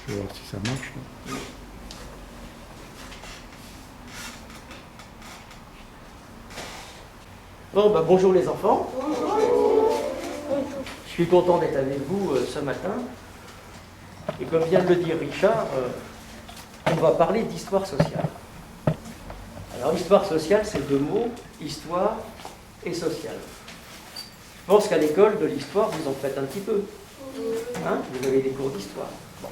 Je vais voir si ça marche. Bon, bonjour les enfants. Bonjour. Je suis content d'être avec vous ce matin. Et comme vient de le dire Richard, on va parler d'histoire sociale. Alors, histoire sociale, c'est deux mots, histoire et sociale. Je pense qu'à l'école de l'histoire, vous en faites un petit peu. Hein, vous avez des cours d'histoire. Bon.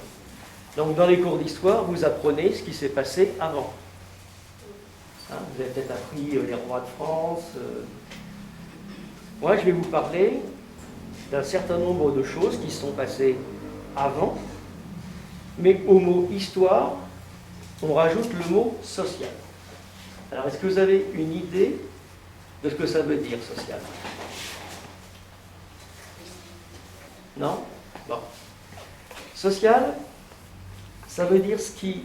Donc, dans les cours d'histoire, vous apprenez ce qui s'est passé avant. Hein, vous avez peut-être appris les rois de France. Moi, je vais vous parler d'un certain nombre de choses qui se sont passées avant, mais au mot histoire, on rajoute le mot social. Alors, est-ce que vous avez une idée de ce que ça veut dire, social? Non? Bon. Social, ça veut dire ce qui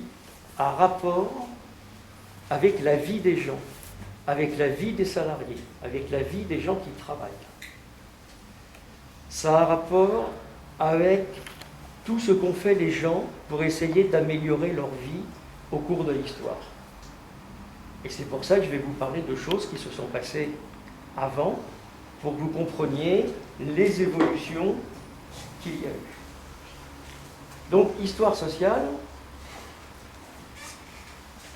a rapport avec la vie des gens, avec la vie des salariés, avec la vie des gens qui travaillent. Ça a rapport avec tout ce qu'ont fait les gens pour essayer d'améliorer leur vie au cours de l'histoire. Et c'est pour ça que je vais vous parler de choses qui se sont passées avant, pour que vous compreniez les évolutions qu'il y a eu. Donc, histoire sociale,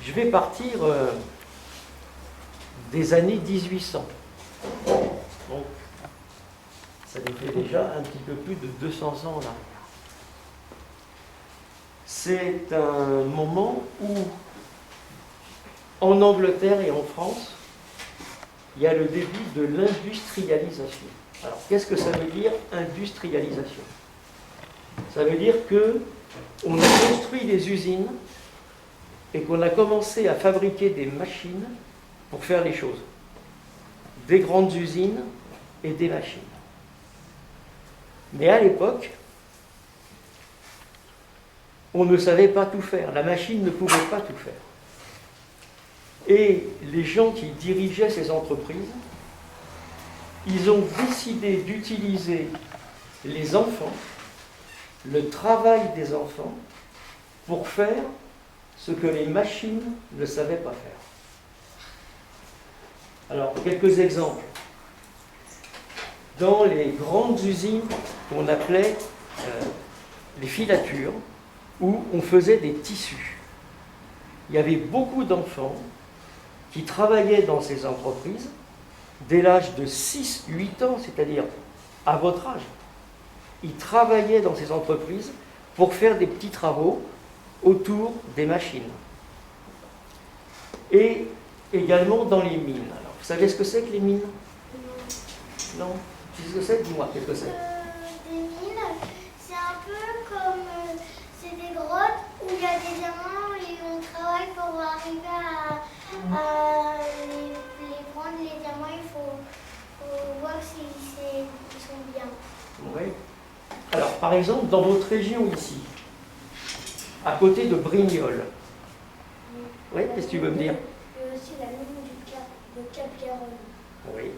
je vais partir des années 1800. Donc, ça nous fait déjà un petit peu plus de 200 ans là. C'est un moment où, en Angleterre et en France, il y a le début de l'industrialisation. Alors, qu'est-ce que ça veut dire, industrialisation? Ça veut dire qu'on a construit des usines et qu'on a commencé à fabriquer des machines pour faire les choses. Des grandes usines et des machines. Mais à l'époque, on ne savait pas tout faire. La machine ne pouvait pas tout faire. Et les gens qui dirigeaient ces entreprises, ils ont décidé d'utiliser les enfants, le travail des enfants, pour faire ce que les machines ne savaient pas faire. Alors, quelques exemples. Dans les grandes usines qu'on appelait les filatures, où on faisait des tissus, il y avait beaucoup d'enfants qui travaillaient dans ces entreprises dès l'âge de 6-8 ans, c'est-à-dire à votre âge. Ils travaillaient dans ces entreprises pour faire des petits travaux autour des machines. Et également dans les mines. Alors, vous savez ce que c'est que les mines? Non. Tu sais ce que c'est? Dis-moi, qu'est-ce que c'est? Des mines, c'est un peu comme c'est des grottes où il y a des diamants et on travaille pour arriver à les prendre. Les diamants, il faut voir s'ils sont bien. Oui. Alors, par exemple, dans votre région ici, à côté de Brignoles. Oui, qu'est-ce que tu veux me dire? Il y a aussi la mine de Cap-Garonne. Oui.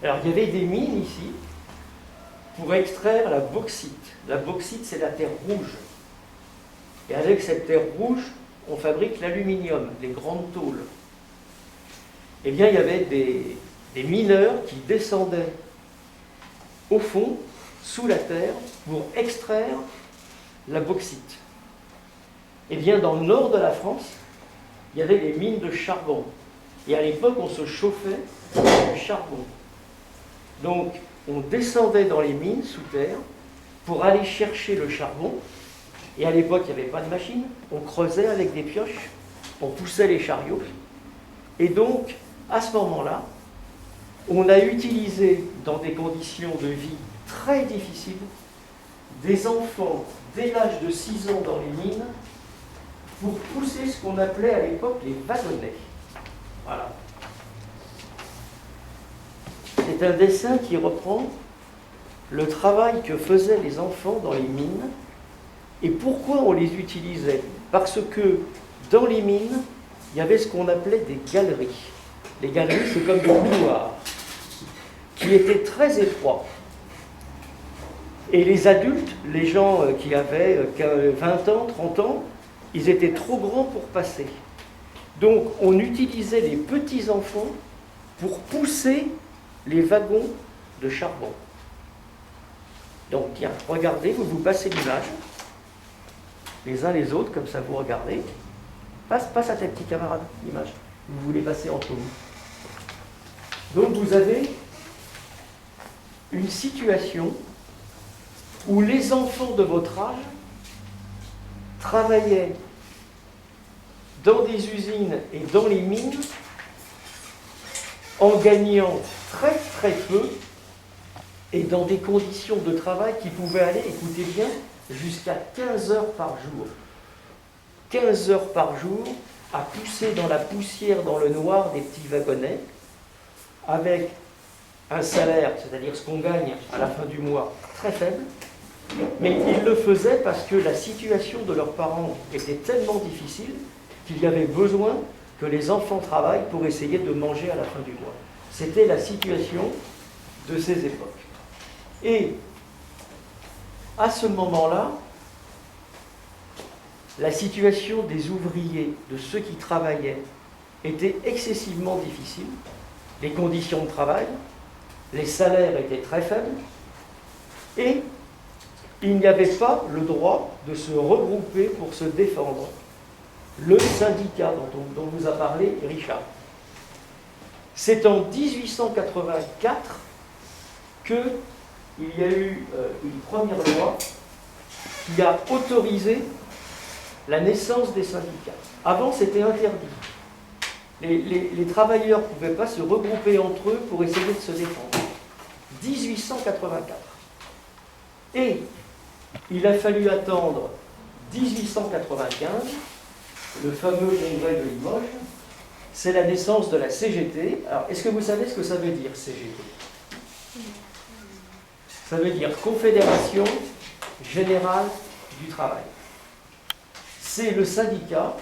Alors, il y avait des mines ici pour extraire la bauxite. La bauxite, c'est la terre rouge. Et avec cette terre rouge, on fabrique l'aluminium, les grandes tôles. Eh bien, il y avait des mineurs qui descendaient au fond, sous la terre, pour extraire la bauxite. Eh bien, dans le nord de la France, il y avait des mines de charbon. Et à l'époque, on se chauffait au charbon. Donc, on descendait dans les mines sous terre pour aller chercher le charbon. Et à l'époque, il n'y avait pas de machine. On creusait avec des pioches, on poussait les chariots. Et donc, à ce moment-là, on a utilisé, dans des conditions de vie très difficiles, des enfants dès l'âge de 6 ans dans les mines pour pousser ce qu'on appelait à l'époque les wagonnets. Voilà. C'est un dessin qui reprend le travail que faisaient les enfants dans les mines. Et pourquoi on les utilisait? Parce que dans les mines, il y avait ce qu'on appelait des galeries. Les galeries, c'est comme des couloirs qui étaient très étroits. Et les adultes, les gens qui avaient 20 ans, 30 ans, ils étaient trop grands pour passer. Donc on utilisait les petits-enfants pour pousser les wagons de charbon. Donc tiens, regardez, vous passez l'image, les uns les autres, comme ça vous regardez. Passe à tes petits camarades, l'image. Vous voulez passer entre vous. Donc vous avez une situation où les enfants de votre âge travaillaient dans des usines et dans les mines en gagnant très très peu et dans des conditions de travail qui pouvaient aller, écoutez bien, jusqu'à 15 heures par jour. 15 heures par jour à pousser dans la poussière, dans le noir des petits wagonnets, avec un salaire, c'est-à-dire ce qu'on gagne à la fin du mois, très faible, mais ils le faisaient parce que la situation de leurs parents était tellement difficile qu'il y avait besoin que les enfants travaillent pour essayer de manger à la fin du mois. C'était la situation de ces époques. Et à ce moment-là, la situation des ouvriers, de ceux qui travaillaient, était excessivement difficile. Les conditions de travail, les salaires étaient très faibles, et il n'y avait pas le droit de se regrouper pour se défendre. Le syndicat dont vous a parlé Richard. C'est en 1884 qu'il y a eu une première loi qui a autorisé la naissance des syndicats. Avant, c'était interdit. Les travailleurs ne pouvaient pas se regrouper entre eux pour essayer de se défendre. 1884. Et il a fallu attendre 1895, le fameux congrès de Limoges, c'est la naissance de la CGT. Alors, est-ce que vous savez ce que ça veut dire, CGT? Ça veut dire Confédération Générale du Travail. C'est le syndicat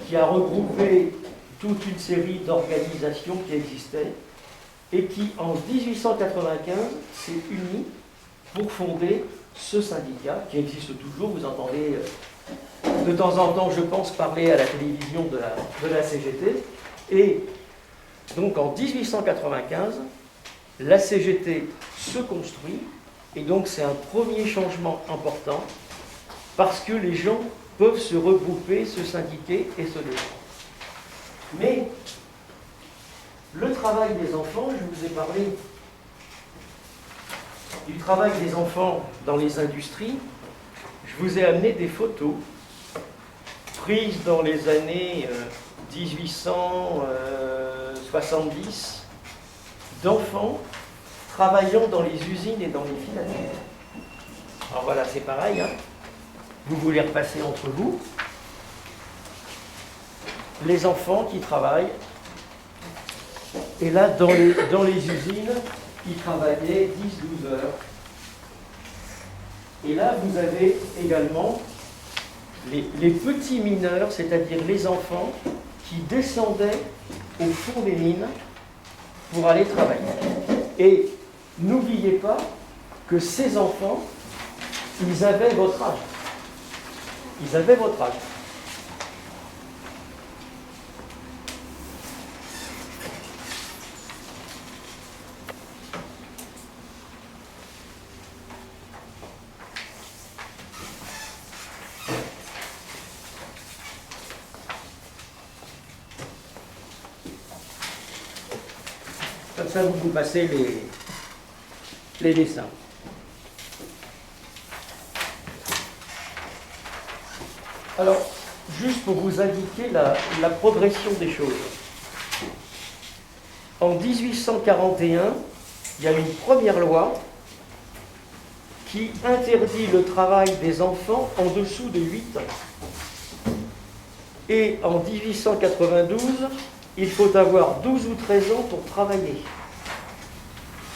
qui a regroupé toute une série d'organisations qui existaient et qui, en 1895, s'est uni pour fonder ce syndicat qui existe toujours. Vous entendez de temps en temps, je pense, parler à la télévision de la CGT. Et donc en 1895, la CGT se construit, et donc c'est un premier changement important, parce que les gens peuvent se regrouper, se syndiquer et se défendre. Mais le travail des enfants, je vous ai parlé du travail des enfants dans les industries, je vous ai amené des photos prises dans les années 1870 d'enfants travaillant dans les usines et dans les filatures. Alors voilà, c'est pareil, hein. Vous voulez repasser entre vous. Les enfants qui travaillent, et là, dans les usines, ils travaillaient 10-12 heures. Et là, vous avez également les petits mineurs, c'est-à-dire les enfants qui descendaient au fond des mines pour aller travailler. Et n'oubliez pas que ces enfants, ils avaient votre âge. Ils avaient votre âge. Comme ça, vous passez les dessins. Alors, juste pour vous indiquer la progression des choses. En 1841, il y a une première loi qui interdit le travail des enfants en dessous de 8 ans. Et en 1892, il faut avoir 12 ou 13 ans pour travailler.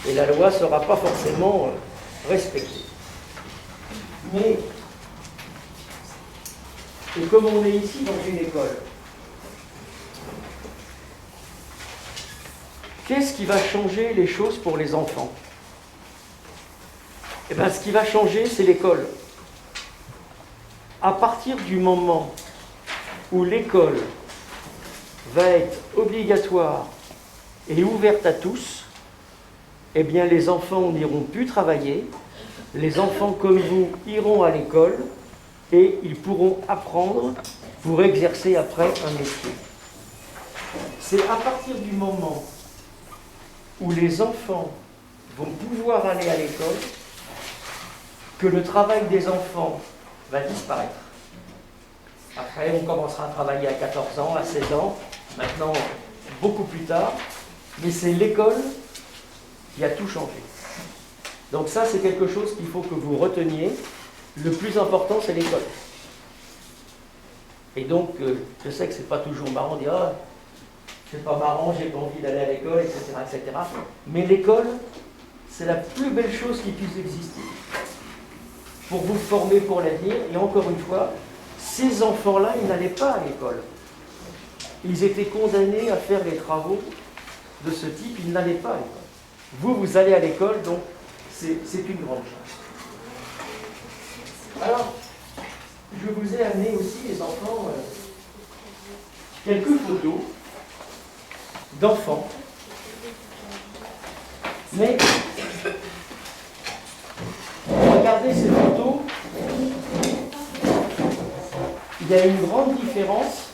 Et la loi ne sera pas forcément respectée. Mais, et comme on est ici dans une école, qu'est-ce qui va changer les choses pour les enfants? Eh bien, ce qui va changer, c'est l'école. À partir du moment où l'école va être obligatoire et ouverte à tous, eh bien, les enfants n'iront plus travailler. Les enfants comme vous iront à l'école et ils pourront apprendre pour exercer après un métier. C'est à partir du moment où les enfants vont pouvoir aller à l'école que le travail des enfants va disparaître. Après, on commencera à travailler à 14 ans, à 16 ans, maintenant beaucoup plus tard, mais c'est l'école qui a tout changé. Donc ça, c'est quelque chose qu'il faut que vous reteniez. Le plus important, c'est l'école. Et donc, je sais que c'est pas toujours marrant de dire « Ah, c'est pas marrant, j'ai pas envie d'aller à l'école, etc., etc. » Mais l'école, c'est la plus belle chose qui puisse exister pour vous former pour l'avenir. Et encore une fois, ces enfants-là, ils n'allaient pas à l'école. Ils étaient condamnés à faire les travaux de ce type, ils n'allaient pas à l'école. Vous, vous allez à l'école, donc c'est une grande chance. Alors, je vous ai amené aussi, les enfants, quelques photos d'enfants. Mais, regardez ces photos, il y a une grande différence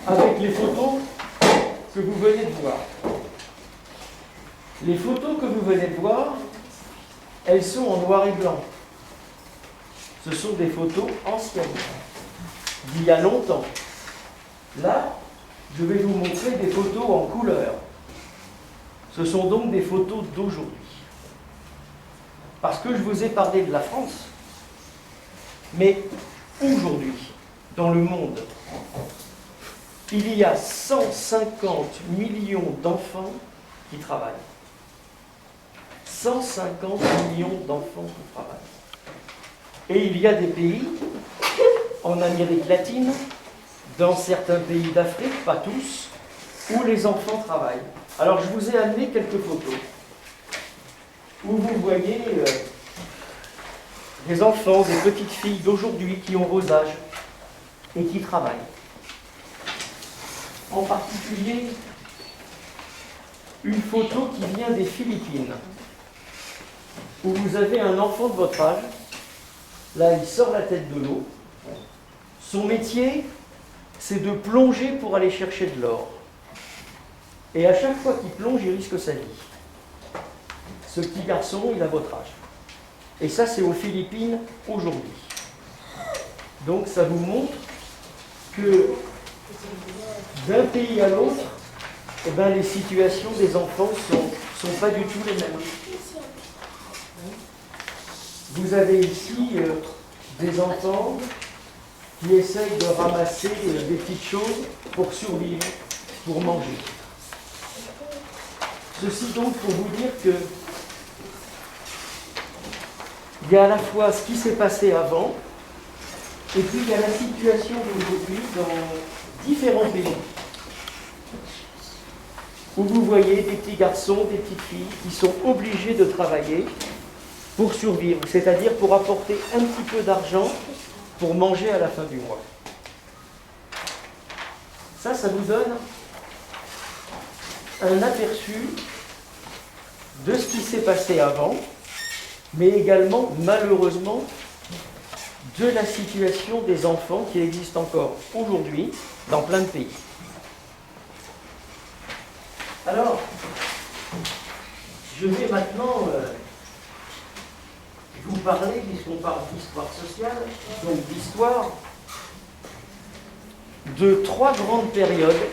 avec les photos que vous venez de voir. Les photos que vous venez de voir, elles sont en noir et blanc. Ce sont des photos anciennes, d'il y a longtemps. Là, je vais vous montrer des photos en couleur. Ce sont donc des photos d'aujourd'hui. Parce que je vous ai parlé de la France, mais aujourd'hui, dans le monde, il y a 150 millions d'enfants qui travaillent. 150 millions d'enfants qui travaillent. Et il y a des pays, en Amérique latine, dans certains pays d'Afrique, pas tous, où les enfants travaillent. Alors je vous ai amené quelques photos, où vous voyez des enfants, des petites filles d'aujourd'hui qui ont vos âges et qui travaillent. En particulier, une photo qui vient des Philippines, où vous avez un enfant de votre âge. Là, il sort la tête de l'eau. Son métier, c'est de plonger pour aller chercher de l'or. Et à chaque fois qu'il plonge, il risque sa vie. Ce petit garçon, il a votre âge. Et ça, c'est aux Philippines aujourd'hui. Donc, ça vous montre que d'un pays à l'autre, eh ben, les situations des enfants ne sont pas du tout les mêmes. Vous avez ici des enfants qui essayent de ramasser des petites choses pour survivre, pour manger. Ceci donc pour vous dire que il y a à la fois ce qui s'est passé avant, et puis il y a la situation d'aujourd'hui dans différents pays, où vous voyez des petits garçons, des petites filles qui sont obligés de travailler pour survivre, c'est-à-dire pour apporter un petit peu d'argent pour manger à la fin du mois. Ça vous donne un aperçu de ce qui s'est passé avant, mais également, malheureusement, de la situation des enfants qui existent encore aujourd'hui dans plein de pays. Alors, je vais maintenant vous parler, puisqu'on parle d'histoire sociale, donc d'histoire, de 3 grandes périodes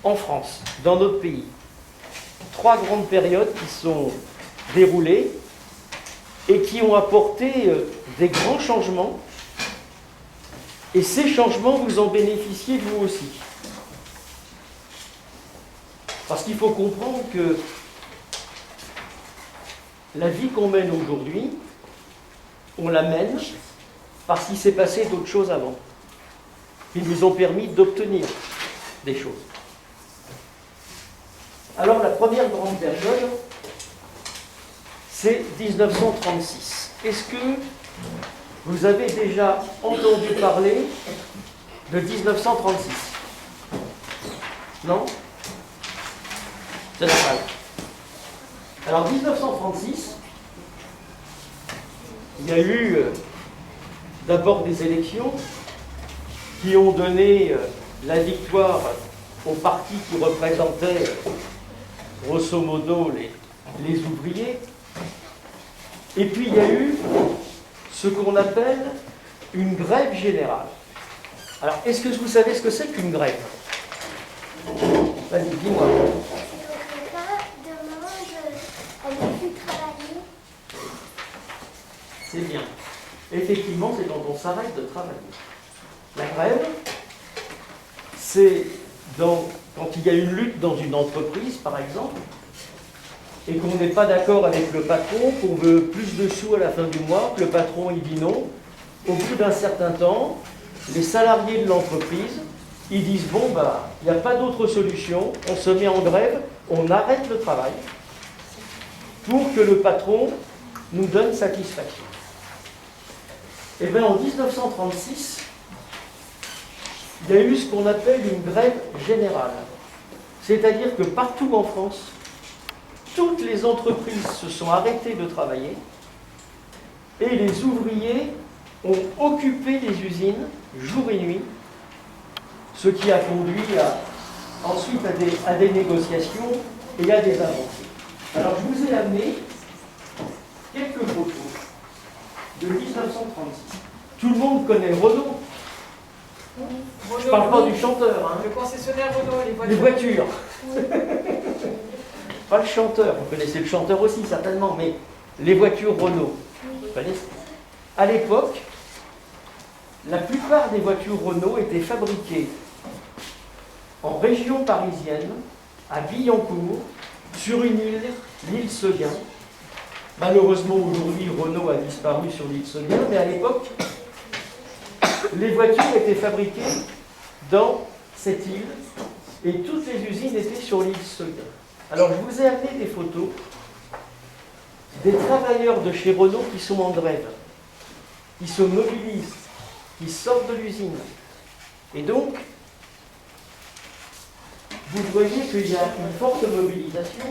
en France, dans notre pays. 3 grandes périodes qui sont déroulées et qui ont apporté des grands changements. Et ces changements, vous en bénéficiez vous aussi. Parce qu'il faut comprendre que la vie qu'on mène aujourd'hui, on la mène parce qu'il s'est passé d'autres choses avant, qui nous ont permis d'obtenir des choses. Alors la première grande période, c'est 1936. Est-ce que vous avez déjà entendu parler de 1936? Non? C'est normal. Alors 1936, il y a eu d'abord des élections qui ont donné la victoire au parti qui représentait grosso modo les ouvriers. Et puis il y a eu ce qu'on appelle une grève générale. Alors, est-ce que vous savez ce que c'est qu'une grève? Vas-y, dis-moi. C'est bien. Effectivement, c'est quand on s'arrête de travailler. La grève, c'est quand il y a une lutte dans une entreprise, par exemple, et qu'on n'est pas d'accord avec le patron, qu'on veut plus de sous à la fin du mois, que le patron il dit non. Au bout d'un certain temps, les salariés de l'entreprise, ils disent bon, bah, il n'y a pas d'autre solution, on se met en grève, on arrête le travail pour que le patron nous donne satisfaction. Et bien en 1936, il y a eu ce qu'on appelle une grève générale. C'est-à-dire que partout en France, toutes les entreprises se sont arrêtées de travailler et les ouvriers ont occupé les usines jour et nuit, ce qui a conduit ensuite à des négociations et à des avancées. Alors je vous ai amené quelques photos de 1936. Tout le monde connaît Renault. Je ne parle pas du chanteur. Hein. Le concessionnaire Renault, les voitures. Pas le chanteur. Vous connaissez le chanteur aussi, certainement, mais les voitures Renault. Vous connaissez ? À l'époque, la plupart des voitures Renault étaient fabriquées en région parisienne, à Billancourt, sur une île, l'île Seguin. Malheureusement, aujourd'hui, Renault a disparu sur l'île Seguin, mais à l'époque, les voitures étaient fabriquées dans cette île et toutes les usines étaient sur l'île Seguin. Alors, je vous ai amené des photos des travailleurs de chez Renault qui sont en grève, qui se mobilisent, qui sortent de l'usine. Et donc, vous voyez qu'il y a une forte mobilisation.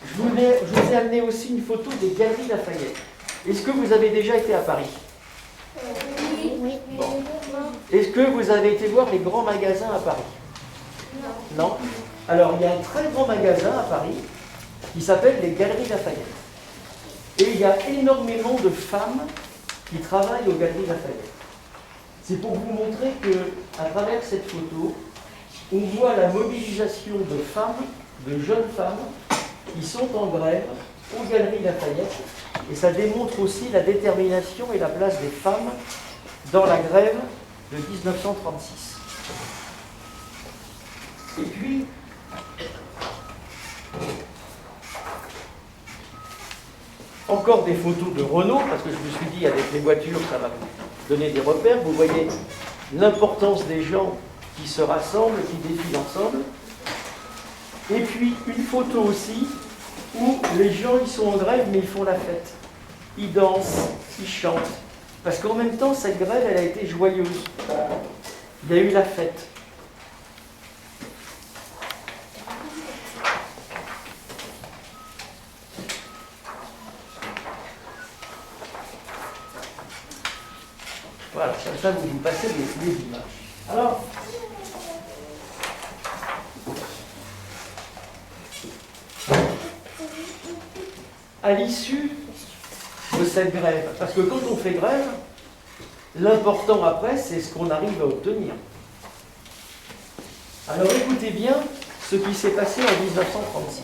Je vous ai amené aussi une photo des Galeries Lafayette. Est-ce que vous avez déjà été à Paris? Oui. Bon. Est-ce que vous avez été voir les grands magasins à Paris? Non. Alors, il y a un très grand magasin à Paris qui s'appelle les Galeries Lafayette. Et il y a énormément de femmes qui travaillent aux Galeries Lafayette. C'est pour vous montrer qu'à travers cette photo, on voit la mobilisation de femmes, de jeunes femmes, qui sont en grève aux Galeries Lafayette. Et ça démontre aussi la détermination et la place des femmes dans la grève de 1936. Et puis, encore des photos de Renault, parce que je me suis dit, avec les voitures, ça va vous donner des repères. Vous voyez l'importance des gens qui se rassemblent, qui défilent ensemble. Et puis, une photo aussi, où les gens, ils sont en grève, mais ils font la fête. Ils dansent, ils chantent. Parce qu'en même temps, cette grève, elle a été joyeuse. Il y a eu la fête. Voilà, comme ça, vous passez les images. Alors, à l'issue de cette grève, parce que quand on fait grève, l'important après, c'est ce qu'on arrive à obtenir. Alors écoutez bien ce qui s'est passé en 1936.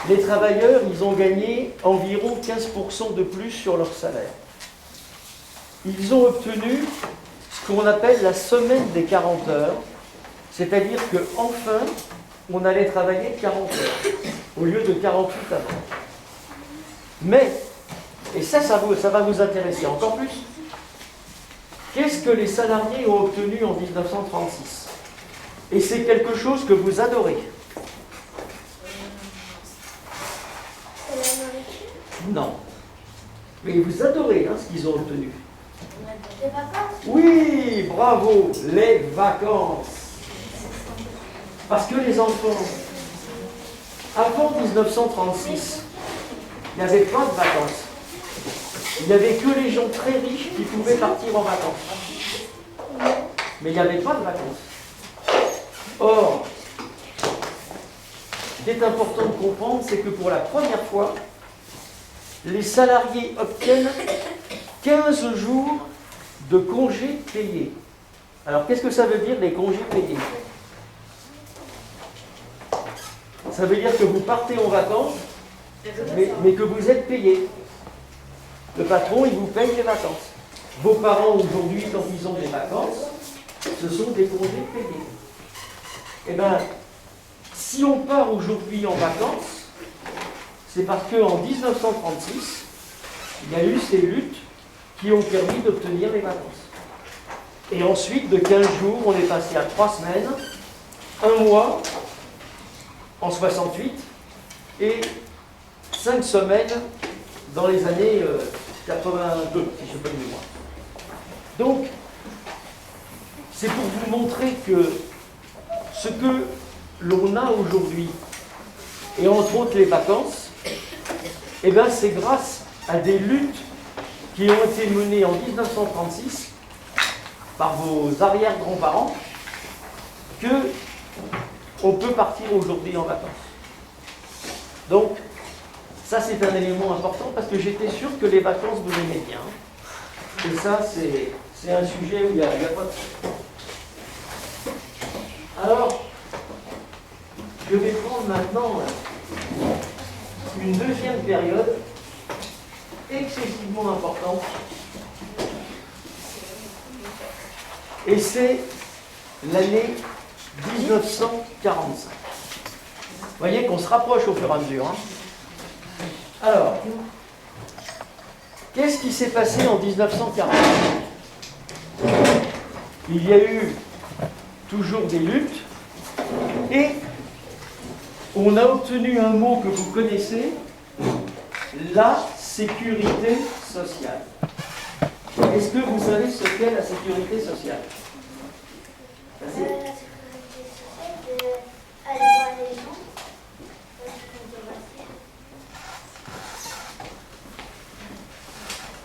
Les travailleurs, ils ont gagné environ 15% de plus sur leur salaire. Ils ont obtenu ce qu'on appelle la semaine des 40 heures, c'est-à-dire qu'enfin, on allait travailler 40 heures, au lieu de 48 avant. Mais, et ça va vous intéresser encore plus, qu'est-ce que les salariés ont obtenu en 1936? Et c'est quelque chose que vous adorez. Non. Mais vous adorez hein, ce qu'ils ont obtenu. Les vacances. Oui, bravo, les vacances. Parce que les enfants, avant 1936, il n'y avait pas de vacances. Il n'y avait que les gens très riches qui pouvaient partir en vacances. Mais il n'y avait pas de vacances. Or, ce qui est important de comprendre, c'est que pour la première fois, les salariés obtiennent 15 jours de congés payés. Alors, qu'est-ce que ça veut dire, les congés payés? Ça veut dire que vous partez en vacances, mais que vous êtes payé. Le patron, il vous paye les vacances. Vos parents, aujourd'hui, quand ils ont des vacances, ce sont des congés payés. Eh bien, si on part aujourd'hui en vacances, c'est parce qu'en 1936, il y a eu ces luttes qui ont permis d'obtenir les vacances. Et ensuite, de 15 jours, on est passé à 3 semaines, 1 mois, en 68, et 5 semaines dans les années 82, si je peux le mémoire. Donc, c'est pour vous montrer que ce que l'on a aujourd'hui, et entre autres les vacances, eh bien c'est grâce à des luttes qui ont été menées en 1936 par vos arrière-grands-parents que on peut partir aujourd'hui en vacances. Donc, ça c'est un élément important parce que j'étais sûr que les vacances vous aimez bien. Et ça, c'est un sujet où il n'y a pas de... Alors, je vais prendre maintenant une deuxième période excessivement importante. Et c'est l'année 1945. Vous voyez qu'on se rapproche au fur et à mesure. Hein. Alors, qu'est-ce qui s'est passé en 1945 ? Il y a eu toujours des luttes et on a obtenu un mot que vous connaissez, la sécurité sociale. Est-ce que vous savez ce qu'est la sécurité sociale ? La sécurité sociale, c'est aller voir les gens.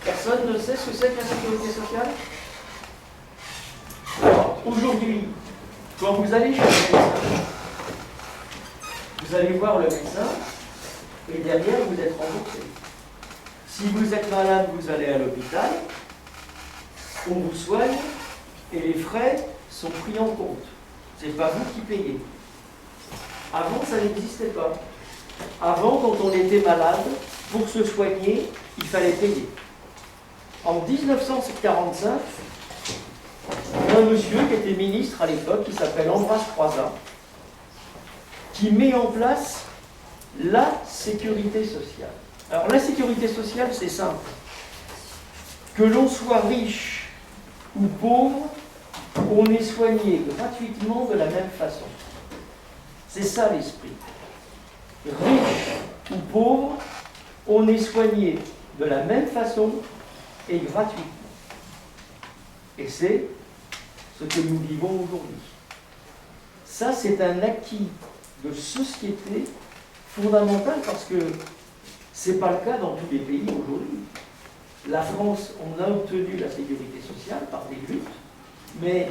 Personne ne sait ce que c'est que la sécurité sociale ? Alors, aujourd'hui, quand vous allez chez le médecin, vous allez voir le médecin et derrière, vous êtes remboursé. Si vous êtes malade, vous allez à l'hôpital, on vous soigne et les frais sont pris en compte. Ce n'est pas vous qui payez. Avant, ça n'existait pas. Avant, quand on était malade, pour se soigner, il fallait payer. En 1945, il y a un monsieur qui était ministre à l'époque, qui s'appelle Ambroise Croizat, qui met en place la sécurité sociale. Alors la sécurité sociale, c'est simple. Que l'on soit riche ou pauvre, on est soigné gratuitement de la même façon. C'est ça l'esprit. Riche ou pauvre, on est soigné de la même façon et gratuitement. Et c'est ce que nous vivons aujourd'hui. Ça, c'est un acquis de société fondamental parce que ce n'est pas le cas dans tous les pays aujourd'hui. La France, on a obtenu la sécurité sociale par des luttes, mais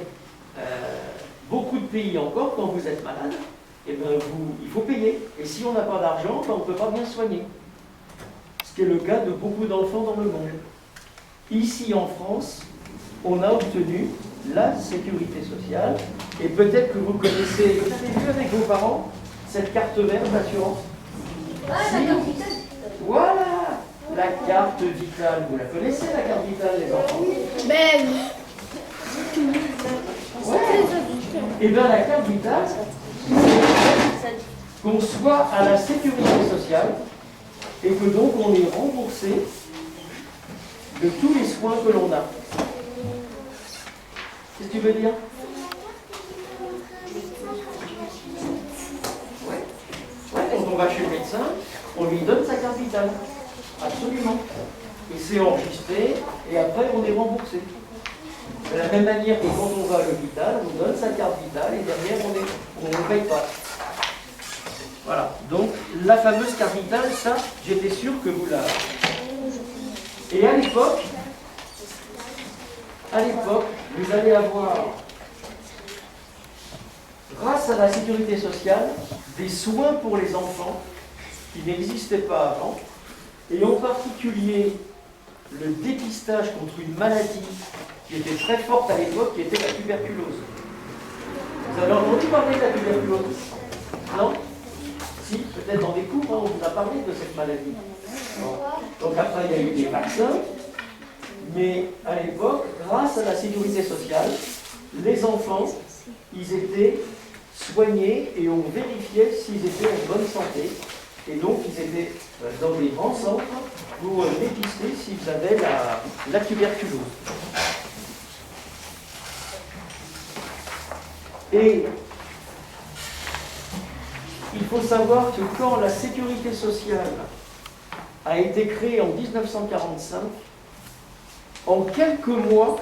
beaucoup de pays encore, quand vous êtes malade, eh ben il faut payer. Et si on n'a pas d'argent, ben on ne peut pas bien soigner. Ce qui est le cas de beaucoup d'enfants dans le monde. Ici en France, on a obtenu la sécurité sociale. Et peut-être que vous connaissez, vous avez vu avec vos parents, cette carte verte d'assurance. La carte vitale. Voilà, la carte vitale. Vous la connaissez, la carte vitale, les enfants? Ben Ouais. Et bien la carte vitale, c'est qu'on soit à la sécurité sociale et que donc on est remboursé de tous les soins que l'on a. Qu'est-ce que tu veux dire? Ouais. Ouais, quand on va chez le médecin, on lui donne sa carte vitale. Absolument. Et c'est enregistré, et après on est remboursé. De la même manière que quand on va à l'hôpital, on donne sa carte vitale, et derrière on ne paye pas. Voilà. Donc la fameuse carte vitale, ça, j'étais sûr que vous l'avez. Et à l'époque, vous allez avoir, grâce à la sécurité sociale, des soins pour les enfants qui n'existaient pas avant, et en particulier le dépistage contre une maladie qui était très forte à l'époque, qui était la tuberculose. Vous avez entendu parler de la tuberculose? Non? Si, peut-être dans des cours, on vous a parlé de cette maladie. Bon. Donc après, il y a eu des vaccins, mais à l'époque, grâce à la sécurité sociale, les enfants, ils étaient soignés et on vérifiait s'ils étaient en bonne santé. Et donc, ils étaient dans des grands centres pour dépister s'ils avaient la tuberculose. Et il faut savoir que quand la sécurité sociale a été créée en 1945, en quelques mois,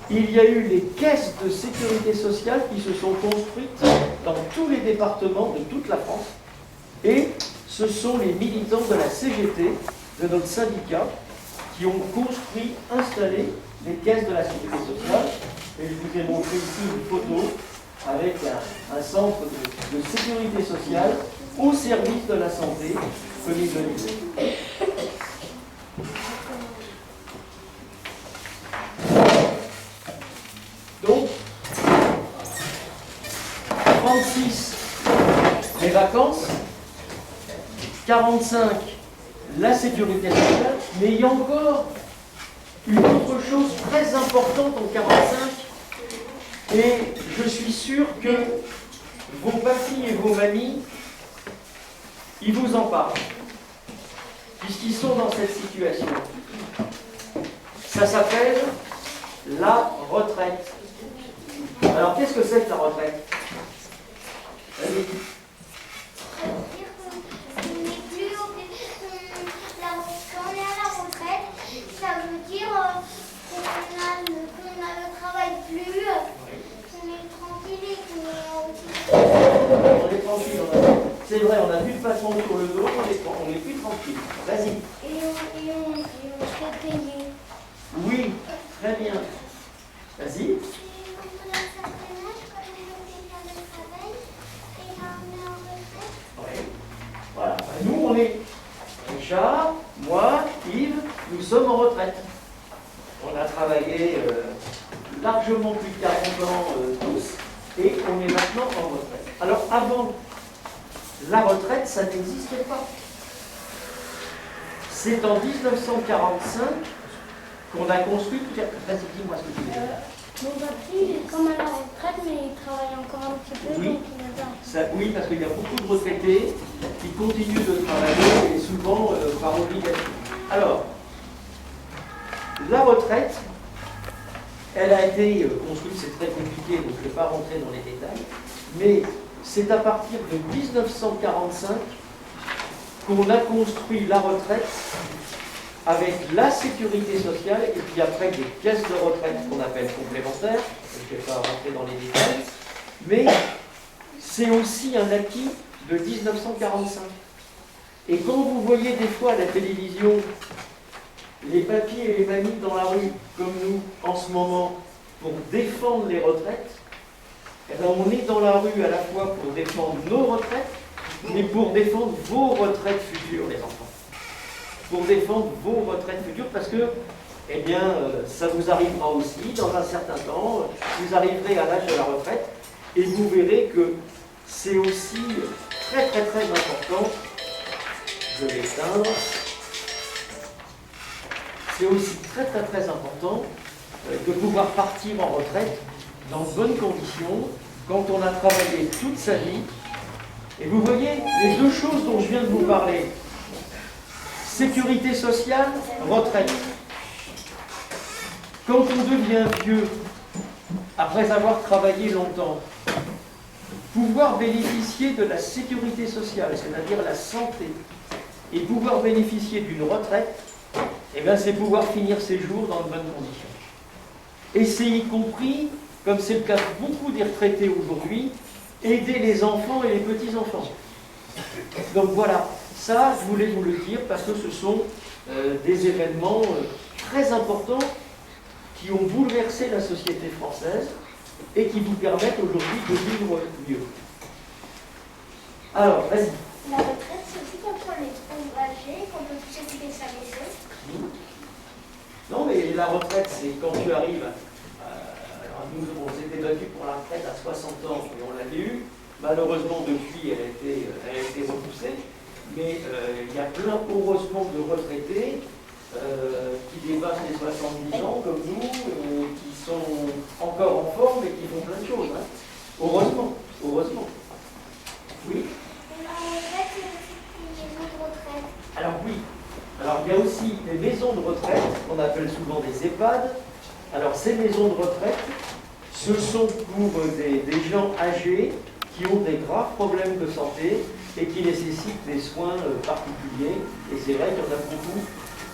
il y a eu les caisses de sécurité sociale qui se sont construites dans tous les départements de toute la France. Et ce sont les militants de la CGT, de notre syndicat, qui ont construit, installé les caisses de la sécurité sociale. Et je vous ai montré ici une photo avec un centre de sécurité sociale au service de la santé, comme il le disait. Donc, 36, les vacances, 45, la sécurité sociale, mais il y a encore une autre chose très importante en 45, et je suis sûr que vos papis et vos mamies, ils vous en parlent, puisqu'ils sont dans cette situation. Ça s'appelle la retraite. Alors, qu'est-ce que c'est que la retraite? Allez. Quand on est à la retraite, ça veut dire qu'on ne travaille plus, qu'on est tranquille et on est tranquille. C'est vrai, on n'a plus de patron sur le dos, on est plus tranquille. Vas-y. Et on se fait payer. Oui, très bien. Vas-y. Voilà. Nous, on est Richard, moi, Yves, nous sommes en retraite. On a travaillé largement plus de 40 ans tous, et on est maintenant en retraite. Alors, avant la retraite, ça n'existait pas. C'est en 1945 qu'on a construit. Vas-y, dis-moi ce que tu veux dire. Mon papy, il est comme à la retraite, mais il travaille encore un petit peu, Oui. donc il a bien. Oui, parce qu'il y a beaucoup de retraités qui continuent de travailler, et souvent par obligation. Alors, la retraite, elle a été construite, c'est très compliqué, donc je ne vais pas rentrer dans les détails, mais c'est à partir de 1945 qu'on a construit la retraite avec la sécurité sociale et puis après des caisses de retraite qu'on appelle complémentaires. Je ne vais pas rentrer dans les détails, mais c'est aussi un acquis de 1945. Et quand vous voyez des fois à la télévision les papis et les mamies dans la rue, comme nous en ce moment, pour défendre les retraites, eh bien, on est dans la rue à la fois pour défendre nos retraites, mais pour défendre vos retraites futures, les enfants. Pour défendre vos retraites futures, parce que, eh bien, ça vous arrivera aussi dans un certain temps. Vous arriverez à l'âge de la retraite, et vous verrez que c'est aussi très très très important. Je vais l'éteindre. C'est aussi très très très important de pouvoir partir en retraite dans de bonnes conditions, quand on a travaillé toute sa vie. Et vous voyez, les deux choses dont je viens de vous parler, sécurité sociale, retraite. Quand on devient vieux, après avoir travaillé longtemps, pouvoir bénéficier de la sécurité sociale, c'est-à-dire la santé, Et pouvoir bénéficier d'une retraite, eh bien, c'est pouvoir finir ses jours dans de bonnes conditions. Et c'est y compris, comme c'est le cas de beaucoup des retraités aujourd'hui, aider les enfants et les petits-enfants. Donc voilà, ça, je voulais vous le dire parce que ce sont des événements très importants qui ont bouleversé la société française et qui vous permettent aujourd'hui de vivre mieux. Alors, vas-y. La retraite, c'est aussi quand on est trop âgé, qu'on peut plus s'occuper de sa maison. Non, mais la retraite, c'est quand tu arrives. Alors, nous, on s'était battu pour la retraite à 60 ans et on l'avait eu. Malheureusement, depuis, elle a été repoussée. Mais il y a plein, heureusement, de retraités qui dépassent les 70 ans, comme nous, qui sont encore en forme et qui font plein de choses. Hein. Heureusement, heureusement. Oui. La retraite, c'est aussi une maison de retraite. Alors oui. Alors il y a aussi des maisons de retraite, qu'on appelle souvent des EHPAD. Alors ces maisons de retraite, ce sont pour des gens âgés qui ont des graves problèmes de santé et qui nécessitent des soins particuliers. Et c'est vrai qu'il y en a beaucoup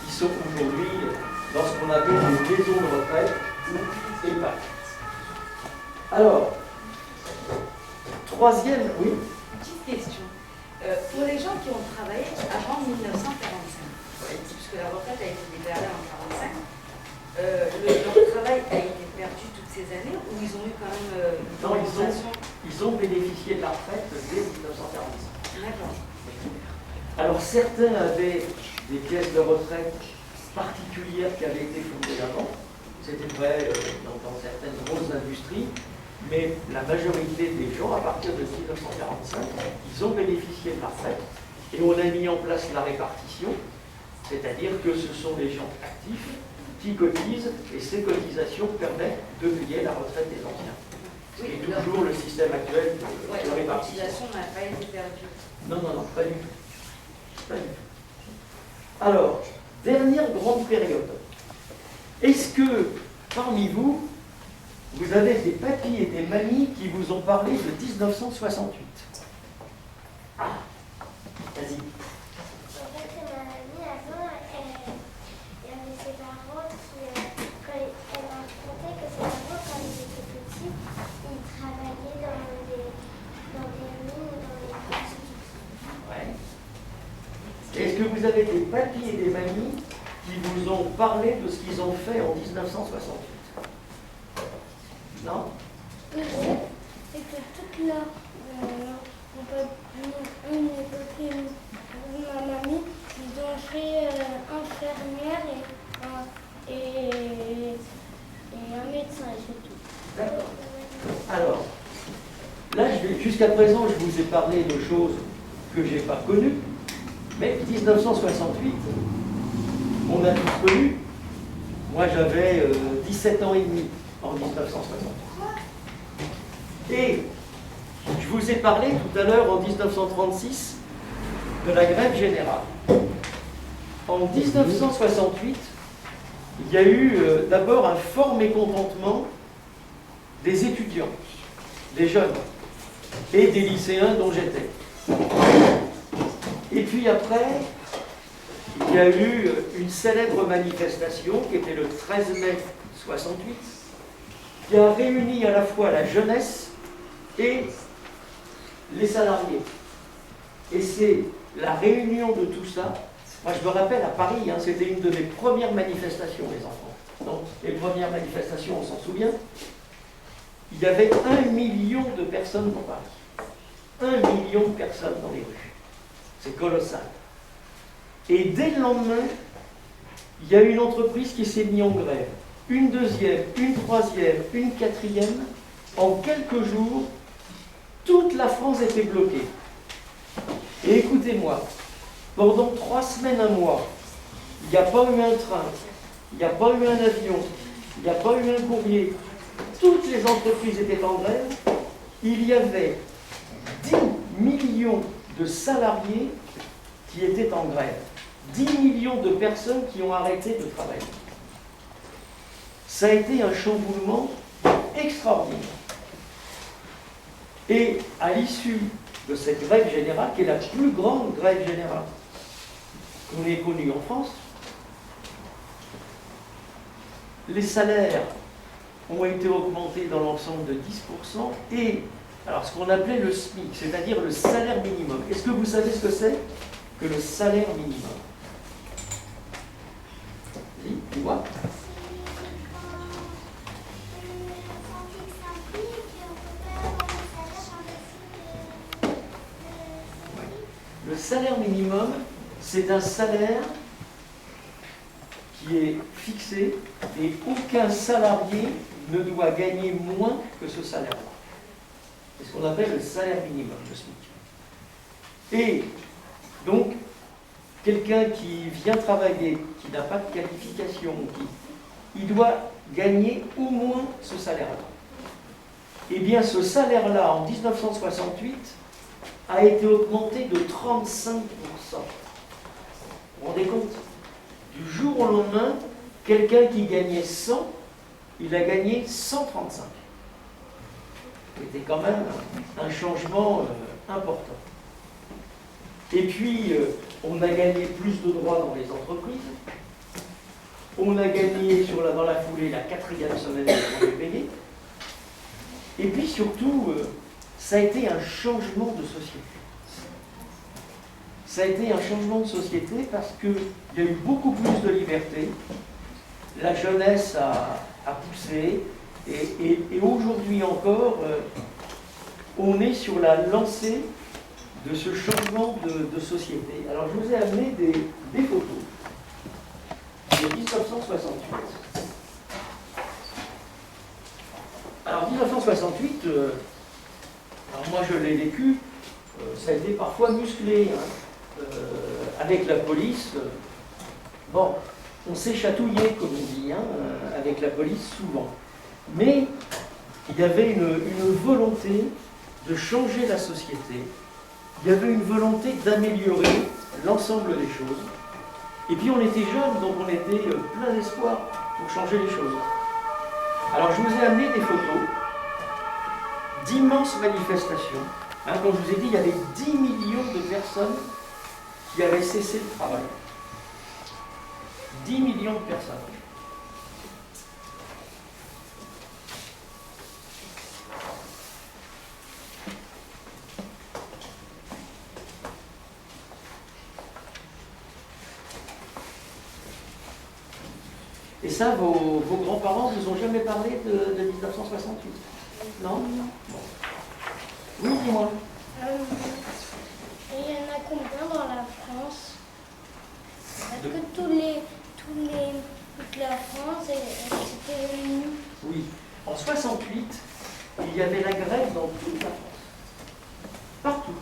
qui sont aujourd'hui dans ce qu'on appelle des maisons de retraite ou EHPAD. Alors, troisième, oui. Petite question. Pour les gens qui ont travaillé avant 1945, puisque la retraite a été déclarée en 1945, leur travail a été perdu toutes ces années ou ils ont eu quand même une compensation? Ils ont bénéficié de la retraite dès 1945. D'accord. Alors certains avaient des pièces de retraite particulières qui avaient été fondées avant. C'était vrai dans certaines grosses industries. Mais la majorité des gens, à partir de 1945, ils ont bénéficié de la retraite et on a mis en place la répartition, c'est-à-dire que ce sont les gens actifs qui cotisent et ces cotisations permettent de payer la retraite des anciens. C'est toujours le système actuel de la répartition. La cotisation n'a pas été perdue. Non, pas du tout. Pas du tout. Alors, dernière grande période. Est-ce que, parmi vous, vous avez des papis et des mamies qui vous ont parlé de 1968. Ah, vas-y. En fait, ma mamie, avant, il y avait ses parents qui, quand elle m'a raconté que ses parents, quand ils étaient petits, ils travaillaient dans des mines, dans les petits. Ouais. Est-ce que vous avez des papis et des mamies qui vous ont parlé de ce qu'ils ont fait en 1968? Non? C'est que toute leur ma mamie, ils ont fait infirmière et un médecin et c'est tout. D'accord. Alors, là, jusqu'à présent, je vous ai parlé de choses que je n'ai pas connues, mais 1968, on a tous connu. Moi, j'avais 17 ans et demi en 1968. Et je vous ai parlé tout à l'heure, en 1936, de la grève générale. En 1968, il y a eu d'abord un fort mécontentement des étudiants, des jeunes et des lycéens dont j'étais. Et puis après, il y a eu une célèbre manifestation qui était le 13 mai 68, qui a réuni à la fois la jeunesse et les salariés. Et c'est la réunion de tout ça. Moi, je me rappelle à Paris, hein, c'était une de mes premières manifestations, les enfants. Donc, les premières manifestations, on s'en souvient. Il y avait 1 million de personnes dans Paris. 1 million de personnes dans les rues. C'est colossal. Et dès le lendemain, il y a une entreprise qui s'est mise en grève. Une deuxième, une troisième, une quatrième. En quelques jours, toute la France était bloquée. Et écoutez-moi, pendant 3 semaines, un mois, il n'y a pas eu un train, il n'y a pas eu un avion, il n'y a pas eu un courrier. Toutes les entreprises étaient en grève. Il y avait 10 millions de salariés qui étaient en grève. 10 millions de personnes qui ont arrêté de travailler. Ça a été un chamboulement extraordinaire. Et à l'issue de cette grève générale, qui est la plus grande grève générale on est connu en France. Les salaires ont été augmentés dans l'ensemble de 10%, et alors ce qu'on appelait le SMIC, c'est-à-dire le salaire minimum. Est-ce que vous savez ce que c'est que le salaire minimum? Oui, tu vois? Le salaire minimum, c'est un salaire qui est fixé et aucun salarié ne doit gagner moins que ce salaire-là. C'est ce qu'on appelle le salaire minimum, le SMIC. Et donc, quelqu'un qui vient travailler, qui n'a pas de qualification, il doit gagner au moins ce salaire-là. Eh bien, ce salaire-là, en 1968, a été augmenté de 35%. Vous vous rendez compte? Du jour au lendemain, quelqu'un qui gagnait 100, il a gagné 135. C'était quand même un changement important. Et puis, on a gagné plus de droits dans les entreprises. On a gagné dans la foulée la 4e semaine de congé payé. Et puis surtout, ça a été un changement de société. Ça a été un changement de société parce qu'il y a eu beaucoup plus de liberté. La jeunesse a poussé. Et aujourd'hui encore, on est sur la lancée de ce changement de société. Alors je vous ai amené des photos de 1968. Alors 1968, alors moi je l'ai vécu, ça a été parfois musclé, hein, avec la police. Bon, on s'est chatouillé, comme on dit, hein, avec la police souvent. Mais il y avait une volonté de changer la société. Il y avait une volonté d'améliorer l'ensemble des choses. Et puis on était jeunes, donc on était plein d'espoir pour changer les choses. Alors je vous ai amené des photos d'immenses manifestations. Hein, comme je vous ai dit, il y avait 10 millions de personnes qui avaient cessé le travail. 10 millions de personnes. Et ça, vos grands-parents ne vous ont jamais parlé de 1968? Non? Bon. Oui, dis-moi. Il y en a combien dans la France? Est-ce que toute la France s'était réunie? Oui. En 68, il y avait la grève dans toute la France. Partout.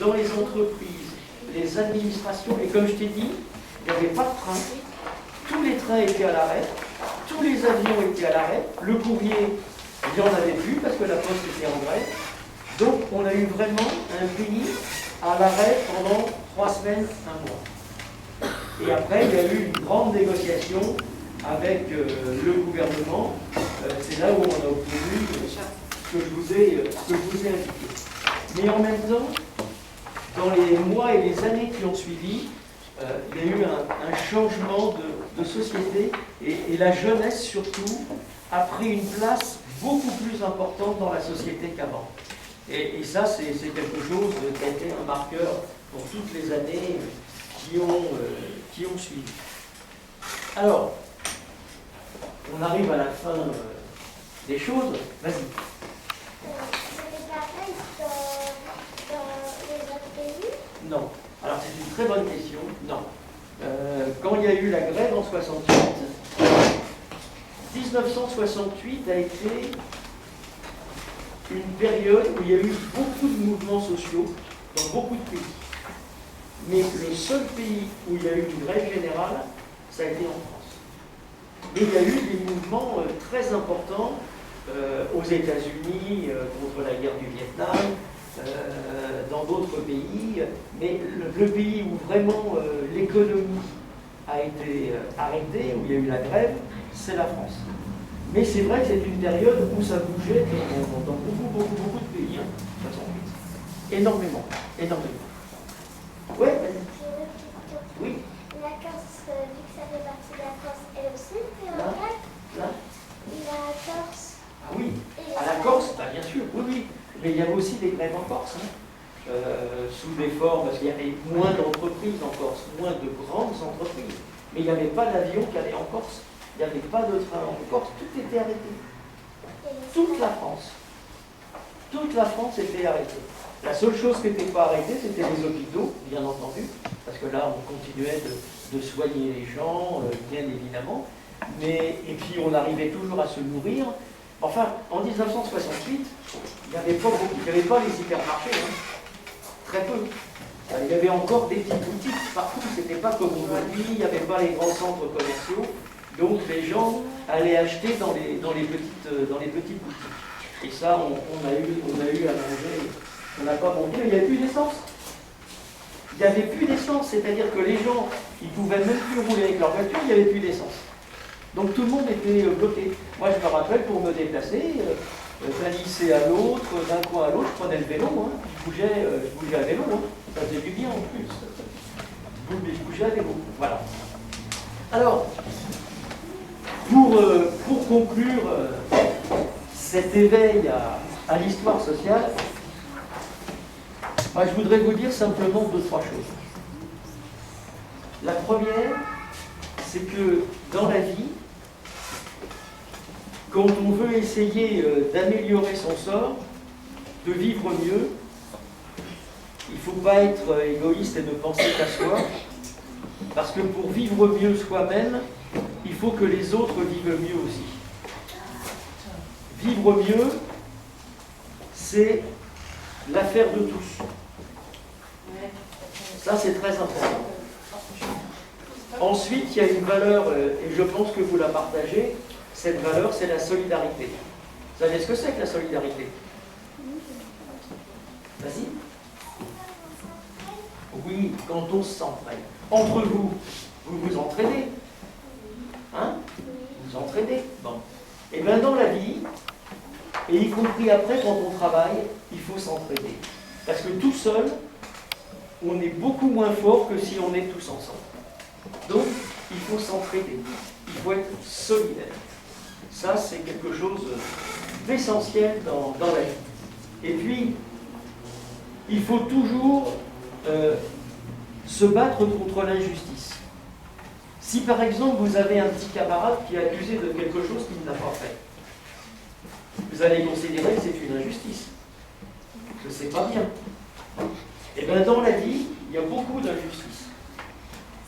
Dans les entreprises, les administrations. Et comme je t'ai dit, il n'y avait pas de train. Tous les trains étaient à l'arrêt, tous les avions étaient à l'arrêt, le courrier, il n'y en avait plus parce que la poste était en grève. Donc on a eu vraiment un pays à l'arrêt pendant 3 semaines, 1 mois. Et après, il y a eu une grande négociation avec le gouvernement. C'est là où on a obtenu ce que je vous ai indiqué. Mais en même temps, dans les mois et les années qui ont suivi, il y a eu un changement de société et la jeunesse surtout a pris une place beaucoup plus importante dans la société qu'avant. Et ça, c'est quelque chose qui a été un marqueur pour toutes les années qui ont suivi. Alors, on arrive à la fin des choses. Vas-y. C'est pareil dans les autres pays? Non. Alors c'est une très bonne question. Non. Quand il y a eu la grève en 68, 1968 a été une période où il y a eu beaucoup de mouvements sociaux dans beaucoup de pays. Mais le seul pays où il y a eu une grève générale, ça a été en France. Mais il y a eu des mouvements très importants aux États-Unis contre la guerre du Vietnam, dans d'autres pays, mais le pays où vraiment l'économie a été arrêtée, où il y a eu la grève, c'est la France. Mais c'est vrai que c'est une période où ça bougeait dans beaucoup de pays, hein, 68. Énormément, énormément. Ouais, vas-y. Oui. vu que ça fait partie de la France, elle aussi le fait en grève. Là. La Corse. Ah oui, à la Corse, bah, bien sûr, oui, oui. Mais il y avait aussi des grèves en Corse, hein. Sous des formes, parce qu'il y avait moins d'entreprises en Corse, moins de grandes entreprises. Mais il n'y avait pas d'avion qui allait en Corse, il n'y avait pas de train en Corse, tout était arrêté. Toute la France. Toute la France était arrêtée. La seule chose qui n'était pas arrêtée, c'était les hôpitaux, bien entendu, parce que là, on continuait de soigner les gens, bien évidemment. Et puis, on arrivait toujours à se nourrir. Enfin, en 1968, il n'y avait pas les hypermarchés, hein. Très peu. Il y avait encore des petites boutiques partout, c'était pas comme aujourd'hui, il n'y avait pas les grands centres commerciaux, donc les gens allaient acheter dans les petites boutiques. Et ça, on a eu à manger, on n'a pas mangé, il n'y avait plus d'essence. Il n'y avait plus d'essence, c'est-à-dire que les gens, ils ne pouvaient même plus rouler avec leur voiture, il n'y avait plus d'essence. Donc tout le monde était bloqué. Moi, je me rappelle, pour me déplacer, d'un lycée à l'autre, d'un coin à l'autre, je prenais le vélo, hein. Je bougeais à vélo, hein. Ça faisait du bien en plus. Je bougeais à vélo, voilà. Alors, pour conclure cet éveil à l'histoire sociale, moi, je voudrais vous dire simplement 2-3 choses. La première, c'est que dans la vie, quand on veut essayer d'améliorer son sort, de vivre mieux, il ne faut pas être égoïste et ne penser qu'à soi, parce que pour vivre mieux soi-même, il faut que les autres vivent mieux aussi. Vivre mieux, c'est l'affaire de tous. Ça, c'est très important. Ensuite, il y a une valeur, et je pense que vous la partagez, cette valeur, c'est la solidarité. Vous savez ce que c'est que la solidarité? Vas-y. Oui, quand on s'entraide. Entre vous, vous vous entraidez. Hein? Vous vous entraidez. Bon. Et bien dans la vie, et y compris après quand on travaille, il faut s'entraider. Parce que tout seul, on est beaucoup moins fort que si on est tous ensemble. Donc, il faut s'entraider. Il faut être solidaire. Ça, c'est quelque chose d'essentiel dans la vie. Et puis, il faut toujours se battre contre l'injustice. Si par exemple, vous avez un petit camarade qui est accusé de quelque chose qu'il n'a pas fait, vous allez considérer que c'est une injustice, que c'est pas bien. Et bien dans la vie, il y a beaucoup d'injustices.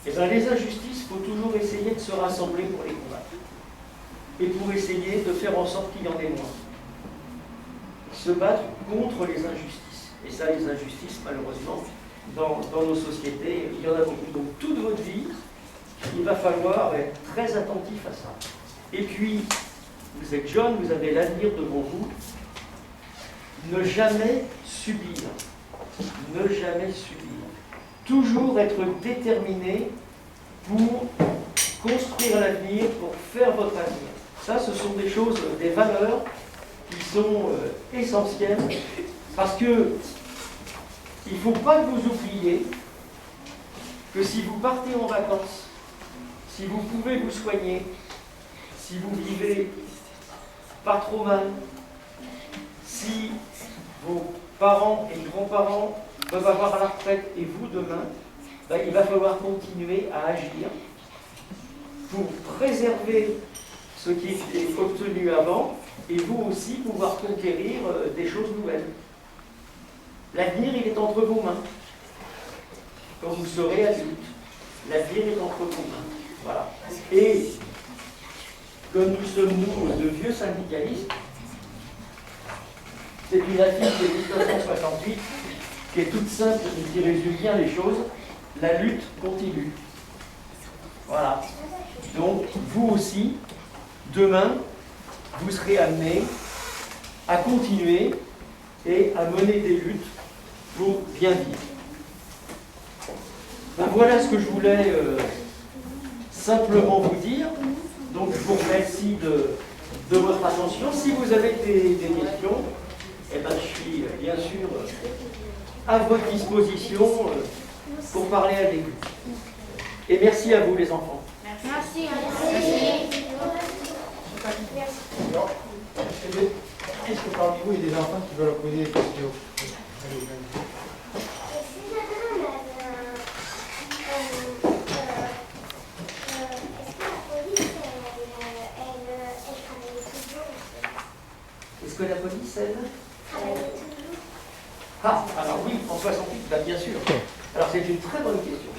Et bien les injustices, il faut toujours essayer de se rassembler pour les combattre. Et pour essayer de faire en sorte qu'il y en ait moins. Se battre contre les injustices. Et ça, les injustices, malheureusement, dans nos sociétés, il y en a beaucoup. Donc toute votre vie, il va falloir être très attentif à ça. Et puis, vous êtes jeune, vous avez l'avenir devant vous. Ne jamais subir. Ne jamais subir. Toujours être déterminé pour construire l'avenir, pour faire votre avenir. Ça, ce sont des choses, des valeurs qui sont essentielles parce que il ne faut pas que vous oubliez que si vous partez en vacances, si vous pouvez vous soigner, si vous vivez pas trop mal, si vos parents et grands-parents peuvent avoir la retraite et vous demain, ben, il va falloir continuer à agir pour préserver ce qui est obtenu avant et vous aussi pouvoir conquérir des choses nouvelles. L'avenir, il est entre vos mains. Quand vous serez adulte, l'avenir est entre vos mains. Voilà. Et comme nous sommes, nous, de vieux syndicalistes, c'est une affiche de 1968 qui est toute simple et qui résume bien les choses. La lutte continue. Voilà. Donc, vous aussi, demain, vous serez amenés à continuer et à mener des luttes pour bien vivre. Donc, voilà ce que je voulais simplement vous dire. Donc, je vous remercie de votre attention. Si vous avez des questions, eh ben, je suis bien sûr à votre disposition pour parler avec vous. Et merci à vous les enfants. Merci. Alors, est-ce que parmi vous, il y a des enfants qui veulent poser des questions? Allez, vas-y. Est-ce que la police, elle Ah, alors oui, en 68, bah bien sûr. Alors c'est une très bonne question.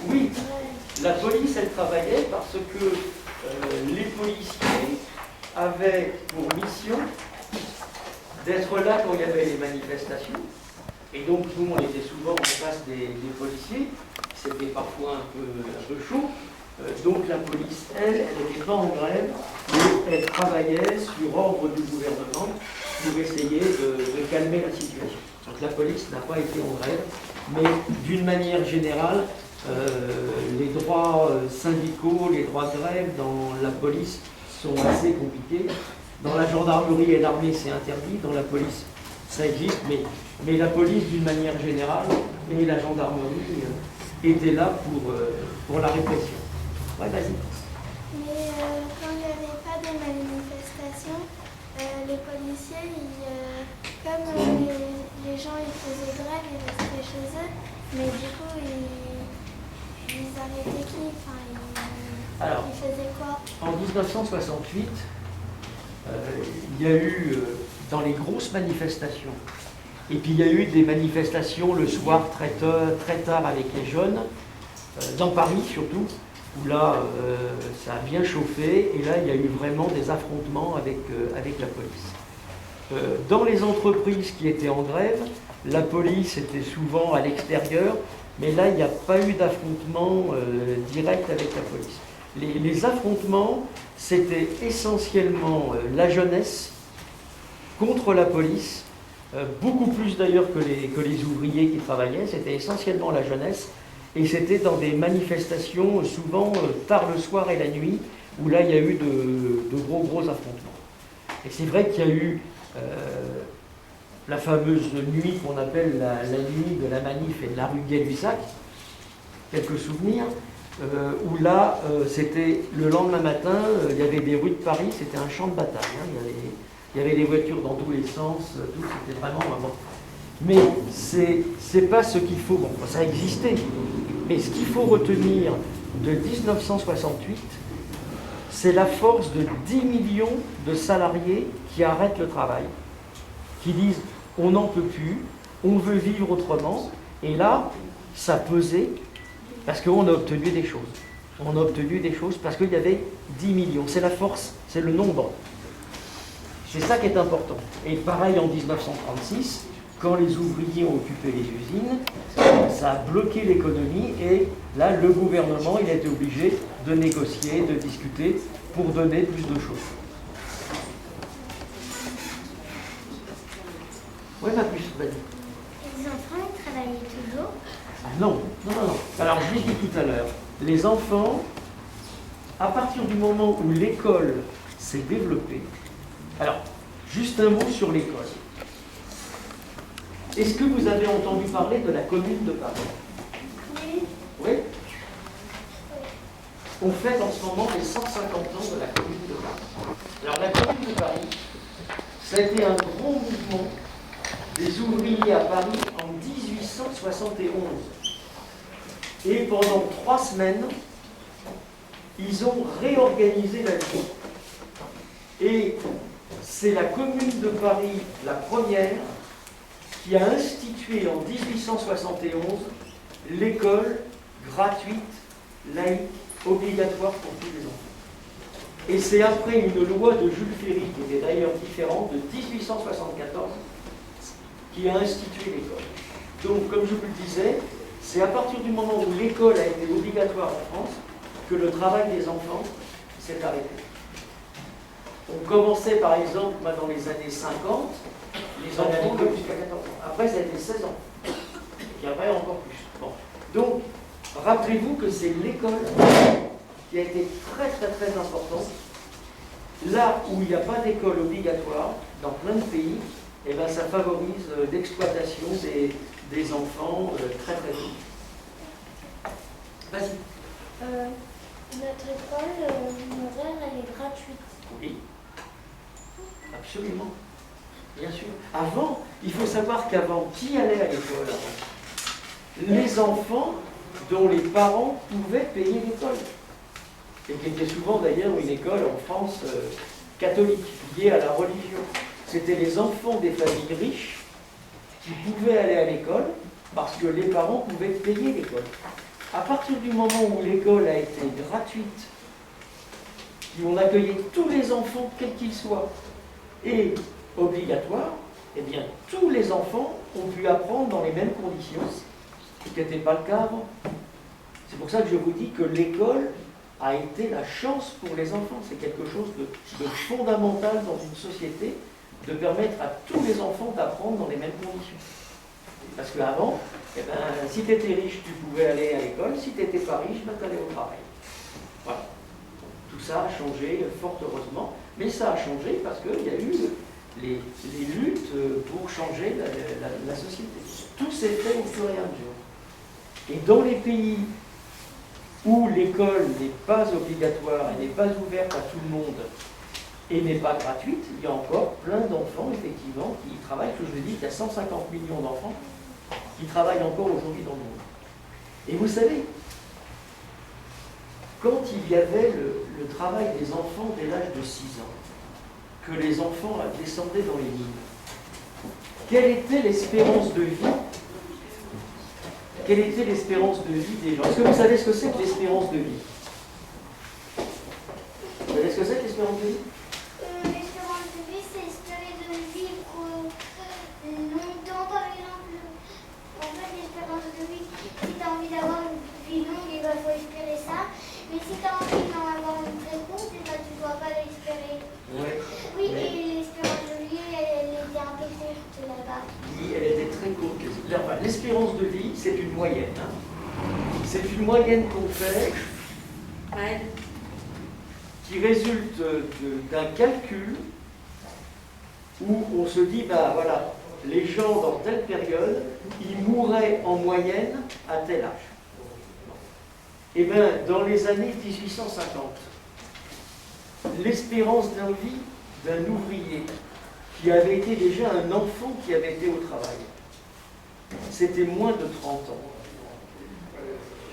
Oui, la police, elle travaillait parce que les policiers avaient pour mission d'être là quand il y avait les manifestations. Et donc nous, on était souvent en face des policiers. C'était parfois un peu chaud. Donc la police, elle n'était pas en grève, mais elle travaillait sur ordre du gouvernement pour essayer de calmer la situation. Donc la police n'a pas été en grève, mais d'une manière générale, les droits syndicaux, les droits de grève dans la police sont assez compliqués. Dans la gendarmerie et l'armée, c'est interdit. Dans la police, ça existe, mais la police, d'une manière générale, et la gendarmerie étaient là pour la répression. Ouais, vas-y. Mais quand il n'y avait pas de manifestation, les policiers, comme les gens ils faisaient grève, ils restaient chez eux, mais du coup ils arrêtaient qui? Enfin, ils faisaient quoi? En 1968, il y a eu dans les grosses manifestations, et puis il y a eu des manifestations le soir très tard avec les jeunes, dans Paris surtout, où là, ça a bien chauffé, et là, il y a eu vraiment des affrontements avec la police. Dans les entreprises qui étaient en grève, la police était souvent à l'extérieur, mais là, il n'y a pas eu d'affrontement direct avec la police. Les affrontements, c'était essentiellement la jeunesse contre la police, beaucoup plus d'ailleurs que les ouvriers qui travaillaient, c'était essentiellement la jeunesse. Et c'était dans des manifestations, souvent tard le soir et la nuit, où là, il y a eu de gros affrontements. Et c'est vrai qu'il y a eu la fameuse nuit qu'on appelle la nuit de la manif et de la rue Gay-Lussac, quelques souvenirs, où là, c'était le lendemain matin, il y avait des rues de Paris, c'était un champ de bataille. Hein, il y avait des voitures dans tous les sens, tout, c'était vraiment... Mais c'est pas ce qu'il faut, bon, ça existait, mais ce qu'il faut retenir de 1968, c'est la force de 10 millions de salariés qui arrêtent le travail, qui disent on n'en peut plus, on veut vivre autrement, et là, ça pesait, parce qu'on a obtenu des choses. On a obtenu des choses parce qu'il y avait 10 millions, c'est la force, c'est le nombre. C'est ça qui est important. Et pareil en 1936, quand les ouvriers ont occupé les usines, ça a bloqué l'économie et là, le gouvernement, il a été obligé de négocier, de discuter pour donner plus de choses. Oui, ma puce, vas-y. Les enfants, ils travaillaient toujours? Ah non. Alors, je l'ai dit tout à l'heure, les enfants, à partir du moment où l'école s'est développée, alors, juste un mot sur l'école. Est-ce que vous avez entendu parler de la Commune de Paris? Oui. Oui. On fête en ce moment les 150 ans de la Commune de Paris. Alors la Commune de Paris, ça a été un gros mouvement des ouvriers à Paris en 1871. Et pendant 3 semaines, ils ont réorganisé la vie. Et c'est la Commune de Paris, la première, qui a institué en 1871 l'école gratuite, laïque, obligatoire pour tous les enfants. Et c'est après une loi de Jules Ferry, qui était d'ailleurs différente, de 1874, qui a institué l'école. Donc, comme je vous le disais, c'est à partir du moment où l'école a été obligatoire en France que le travail des enfants s'est arrêté. On commençait par exemple, dans les années 50, les enfants jusqu'à 14 ans. Après, ça a été 16 ans. Et après, encore plus. Bon. Donc, rappelez-vous que c'est l'école qui a été très importante. Là où il n'y a pas d'école obligatoire, dans plein de pays, eh ben, ça favorise l'exploitation des enfants très tôt. Vas-y. Notre école, l'horaire, elle est gratuite. Oui. Absolument. Bien sûr. Avant, il faut savoir qu'avant, qui allait à l'école avant? Les enfants dont les parents pouvaient payer l'école. Et qui était souvent d'ailleurs une école en France catholique, liée à la religion. C'était les enfants des familles riches qui pouvaient aller à l'école parce que les parents pouvaient payer l'école. À partir du moment où l'école a été gratuite, où on accueillait tous les enfants, quels qu'ils soient, et obligatoire, eh bien, tous les enfants ont pu apprendre dans les mêmes conditions, ce qui n'était pas le cas avant. C'est pour ça que je vous dis que l'école a été la chance pour les enfants. C'est quelque chose de fondamental dans une société, de permettre à tous les enfants d'apprendre dans les mêmes conditions. Parce qu'avant, eh ben, si tu étais riche, tu pouvais aller à l'école, si tu n'étais pas riche, ben, tu allais au travail. Voilà. Tout ça a changé, fort heureusement, mais ça a changé parce qu'il y a eu les luttes pour changer la société. Tout s'est fait au fur et à mesure. Et dans les pays où l'école n'est pas obligatoire, elle n'est pas ouverte à tout le monde et n'est pas gratuite, il y a encore plein d'enfants, effectivement, qui travaillent. Je vous dis qu'il y a 150 millions d'enfants qui travaillent encore aujourd'hui dans le monde. Et vous savez, quand il y avait le travail des enfants dès l'âge de 6 ans, que les enfants descendaient dans les mines, quelle était l'espérance de vie? Quelle était l'espérance de vie des gens? Est-ce que vous savez ce que c'est que l'espérance de vie? Vous savez ce que c'est que l'espérance de vie? L'espérance de vie, c'est espérer de vivre longtemps, par exemple. En fait, l'espérance de vie, si tu as envie d'avoir une vie longue, il faut espérer ça. Mais si tu as envie d'en avoir une très courte, tu ne dois pas l'espérer. Ouais. Oui, et l'espérance de vie, elle était un peu courte là-bas. Oui, elle était très courte. Enfin, l'espérance de vie, c'est une moyenne. Hein. C'est une moyenne qu'on fait qui résulte d'un calcul où on se dit, bah voilà, les gens dans telle période, ils mourraient en moyenne à tel âge. Eh bien, dans les années 1850, l'espérance de vie d'un ouvrier qui avait été déjà un enfant qui avait été au travail, c'était moins de 30 ans.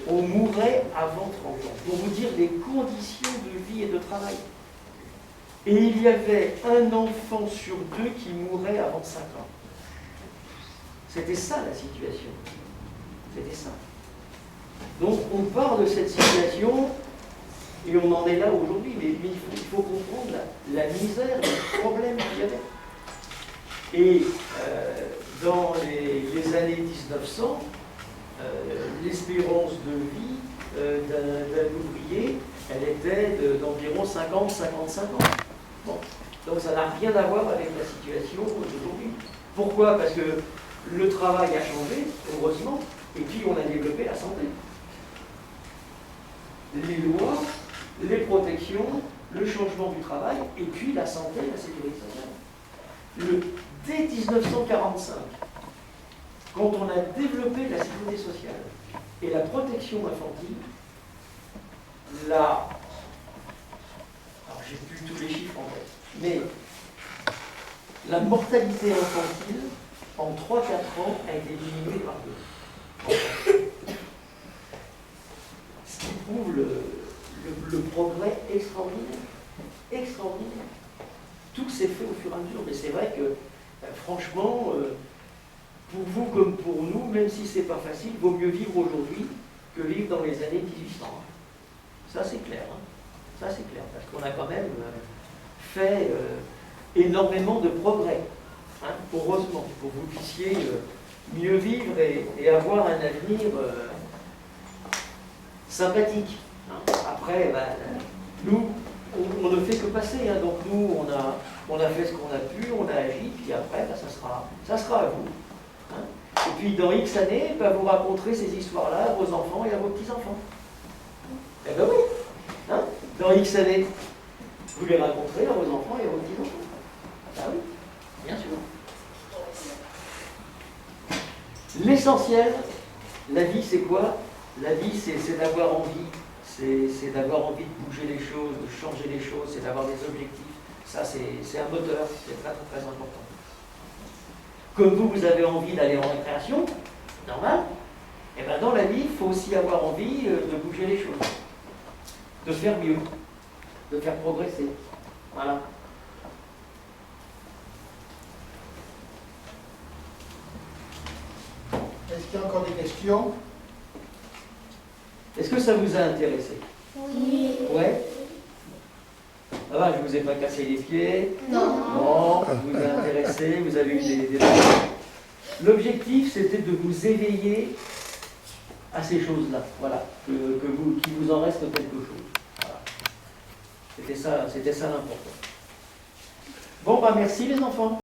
On mourait avant 30 ans. Pour vous dire les conditions de vie et de travail. Et il y avait un enfant sur 2 qui mourait avant 5 ans. C'était ça la situation. C'était ça. Donc on part de cette situation et on en est là aujourd'hui. Mais il faut comprendre la misère, les problèmes qu'il y avait. Et dans les années 1900, l'espérance de vie d'un ouvrier, elle était d'environ 50-55 ans. Bon. Donc ça n'a rien à voir avec la situation d'aujourd'hui. Pourquoi? Parce que le travail a changé, heureusement, et puis on a développé la santé. Les lois, les protections, le changement du travail, et puis la santé et la sécurité sociale. Dès 1945, quand on a développé la sécurité sociale et la protection infantile, alors j'ai plus tous les chiffres en tête, mais la mortalité infantile, en 3-4 ans, a été diminuée par 2. Ce qui prouve le progrès extraordinaire. Extraordinaire. Tout s'est fait au fur et à mesure, mais c'est vrai que, franchement, pour vous comme pour nous, même si c'est pas facile, il vaut mieux vivre aujourd'hui que vivre dans les années 1800. Ça c'est clair. Hein. Ça c'est clair, parce qu'on a quand même fait énormément de progrès. Hein, heureusement, pour que vous puissiez mieux vivre et avoir un avenir sympathique. Hein. Après, nous, on ne fait que passer. Hein, donc nous, on a fait ce qu'on a pu, on a agi, puis après, ça sera à vous. Hein. Et puis dans X années, vous raconterez ces histoires-là à vos enfants et à vos petits-enfants. Eh bien oui. Hein. Dans X années, vous les raconterez à vos enfants et à vos petits-enfants. Ah oui, bien sûr. L'essentiel, la vie, c'est quoi? La vie, c'est d'avoir envie, c'est d'avoir envie de bouger les choses, de changer les choses, c'est d'avoir des objectifs. Ça, c'est un moteur, c'est très, très, très important. Comme vous avez envie d'aller en récréation, normal, et bien dans la vie, il faut aussi avoir envie de bouger les choses, de faire mieux, de faire progresser. Voilà. Est-ce qu'il y a encore des questions? Est-ce que ça vous a intéressé? Oui. Ouais. Ça va, je ne vous ai pas cassé les pieds. Non. Non, vous vous êtes intéressé, vous avez eu des... L'objectif, c'était de vous éveiller à ces choses-là. Voilà. Qu'il vous en reste quelque chose. Voilà. C'était ça l'important. Bon, bah merci les enfants.